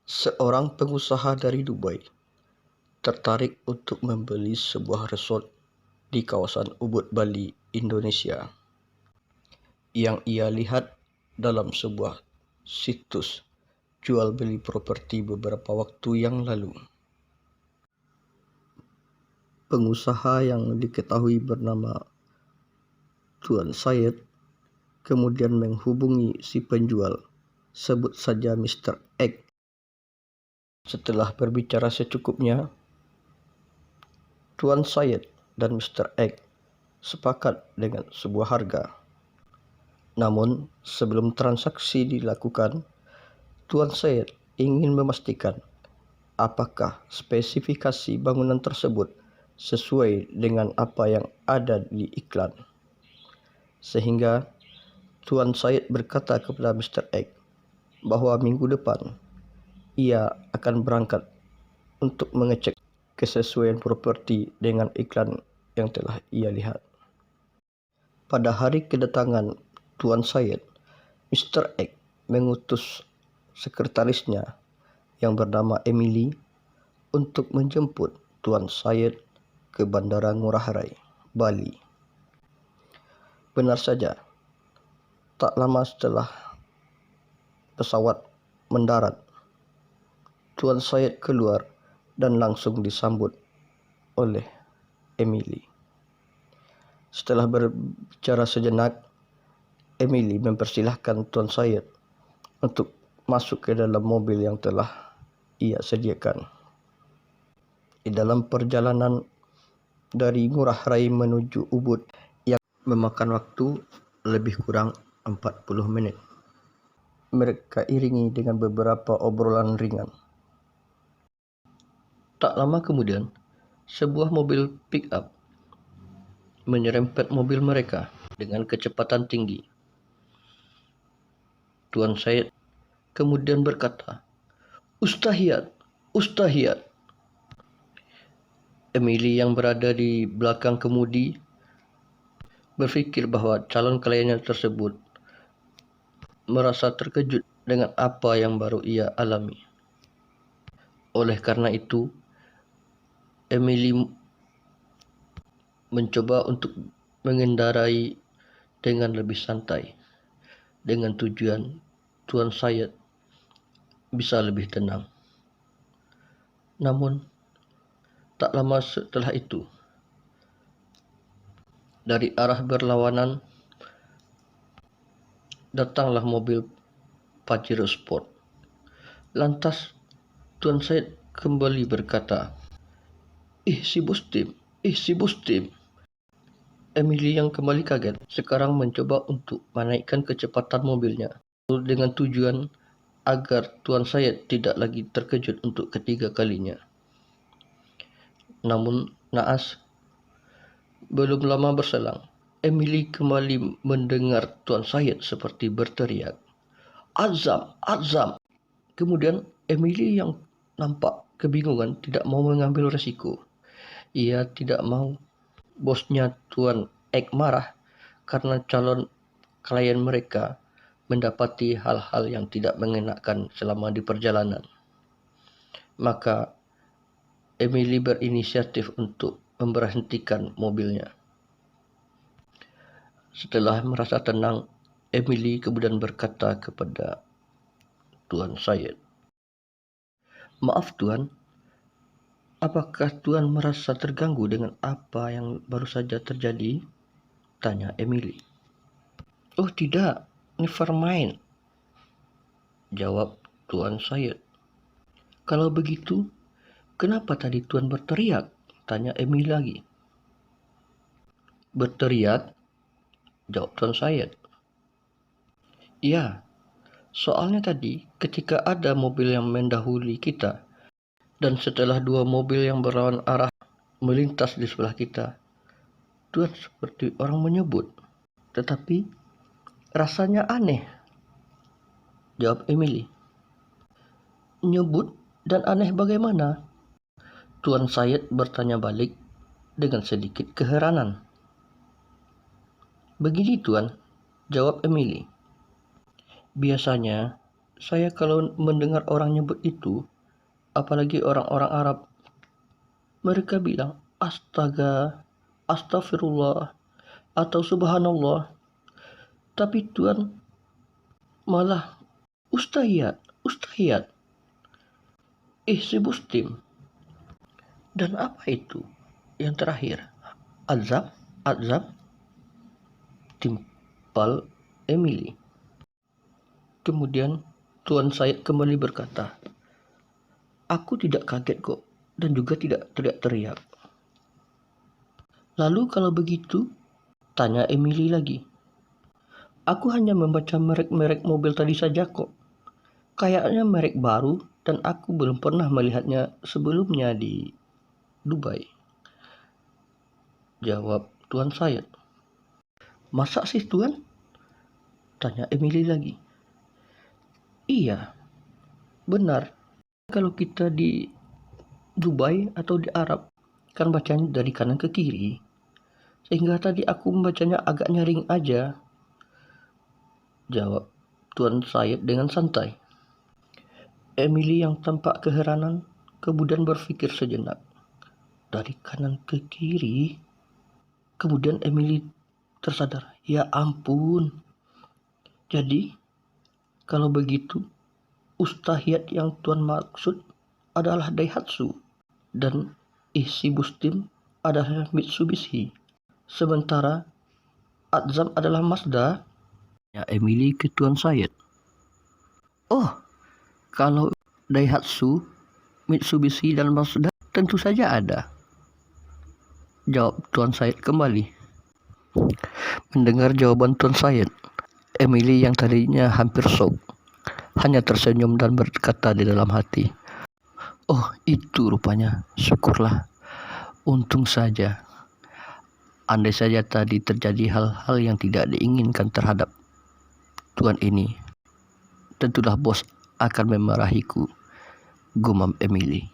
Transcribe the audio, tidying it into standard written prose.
Seorang pengusaha dari Dubai tertarik untuk membeli sebuah resort di kawasan Ubud, Bali, Indonesia, yang ia lihat dalam sebuah situs jual beli properti beberapa waktu yang lalu. Pengusaha yang diketahui bernama Tuan Syed kemudian menghubungi si penjual, sebut saja Mr. X. Setelah berbicara secukupnya, Tuan Syed dan Mr. X sepakat dengan sebuah harga. Namun, sebelum transaksi dilakukan, Tuan Syed ingin memastikan apakah spesifikasi bangunan tersebut sesuai dengan apa yang ada di iklan. Sehingga Tuan Syed berkata kepada Mr. X bahwa minggu depan ia akan berangkat untuk mengecek kesesuaian properti dengan iklan yang telah ia lihat. Pada hari kedatangan Tuan Syed, Mr. X mengutus sekretarisnya yang bernama Emily untuk menjemput Tuan Syed ke Bandara Ngurah Rai, Bali. Benar saja, tak lama setelah pesawat mendarat, Tuan Syed keluar dan langsung disambut oleh Emily. Setelah berbicara sejenak, Emily mempersilahkan Tuan Syed untuk masuk ke dalam mobil yang telah ia sediakan. Di dalam perjalanan dari Ngurah Rai menuju Ubud yang memakan waktu lebih kurang 40 menit, mereka iringi dengan beberapa obrolan ringan. Tak lama kemudian, sebuah mobil pick-up menyerempet mobil mereka dengan kecepatan tinggi. Tuan Syed kemudian berkata, "Ustahiyat, Ustahiyat." Emily yang berada di belakang kemudi berfikir bahwa calon kliennya tersebut merasa terkejut dengan apa yang baru ia alami. Oleh karena itu, Emily mencoba untuk mengendarai dengan lebih santai, dengan tujuan Tuan Syed bisa lebih tenang. Namun, tak lama setelah itu, dari arah berlawanan, datanglah mobil Pajero Sport. Lantas, Tuan Syed kembali berkata, Si bos tim. Emily yang kembali kaget, sekarang mencoba untuk menaikkan kecepatan mobilnya, dengan tujuan agar Tuan Syed tidak lagi terkejut untuk ketiga kalinya. Namun, naas, belum lama berselang, Emily kembali mendengar Tuan Syed seperti berteriak, "Azam, Azam!" Kemudian Emily yang nampak kebingungan tidak mau mengambil resiko. Ia tidak mau bosnya Tuan X marah karena calon klien mereka mendapati hal-hal yang tidak mengenakan selama di perjalanan. Maka Emily berinisiatif untuk memberhentikan mobilnya. Setelah merasa tenang, Emily kemudian berkata kepada Tuan Syed, "Maaf Tuan, apakah Tuan merasa terganggu dengan apa yang baru saja terjadi?" tanya Emily. "Oh tidak, never mind," jawab Tuan Syed. "Kalau begitu, kenapa tadi Tuan berteriak?" tanya Emily lagi. "Berteriak?" jawab Tuan Syed. "Ya, soalnya tadi ketika ada mobil yang mendahului kita, dan setelah dua mobil yang berlawan arah melintas di sebelah kita, Tuan seperti orang menyebut. Tetapi rasanya aneh," jawab Emily. "Nyebut dan aneh bagaimana?" Tuan Syed bertanya balik dengan sedikit keheranan. "Begini Tuan," jawab Emily. "Biasanya Saya kalau mendengar orang nyebut itu, apalagi orang-orang Arab, mereka bilang astaga, astagfirullah, atau subhanallah. Tapi Tuhan malah ustahiyat, ustahiyat, si Muslim. Dan apa itu? Yang terakhir, azab, azab, timpal Emily. Kemudian Tuan Said kembali berkata, aku tidak kaget kok, dan juga tidak teriak-teriak. Lalu kalau begitu, tanya Emily lagi. Aku hanya membaca merek-merek mobil tadi saja kok. Kayaknya merek baru dan aku belum pernah melihatnya sebelumnya di Dubai. Jawab Tuan Said. Masa sih Tuan? Tanya Emily lagi. Iya, benar. Kalau kita di Dubai atau di Arab, kan bacanya dari kanan ke kiri. Sehingga tadi aku membacanya agak nyaring aja. Jawab Tuan Said dengan santai. Emily yang tampak keheranan kemudian berpikir sejenak. Dari kanan ke kiri? Kemudian Emily tersadar. Ya ampun. Jadi, kalau begitu, ustahiyat yang Tuan maksud adalah Daihatsu dan isi Bustim adalah Mitsubishi. Sementara Azam adalah Mazda. Ya Emily ke Tuan Said. Oh, kalau Daihatsu, Mitsubishi dan Mazda tentu saja ada. Jawab Tuan Said kembali. Mendengar jawaban Tuan Said, Emily yang tadinya hampir shock hanya tersenyum dan berkata di dalam hati, oh itu rupanya, syukurlah, untung saja. Andai saja tadi terjadi hal-hal yang tidak diinginkan terhadap Tuan ini, tentulah bos akan memarahiku, gumam Emily.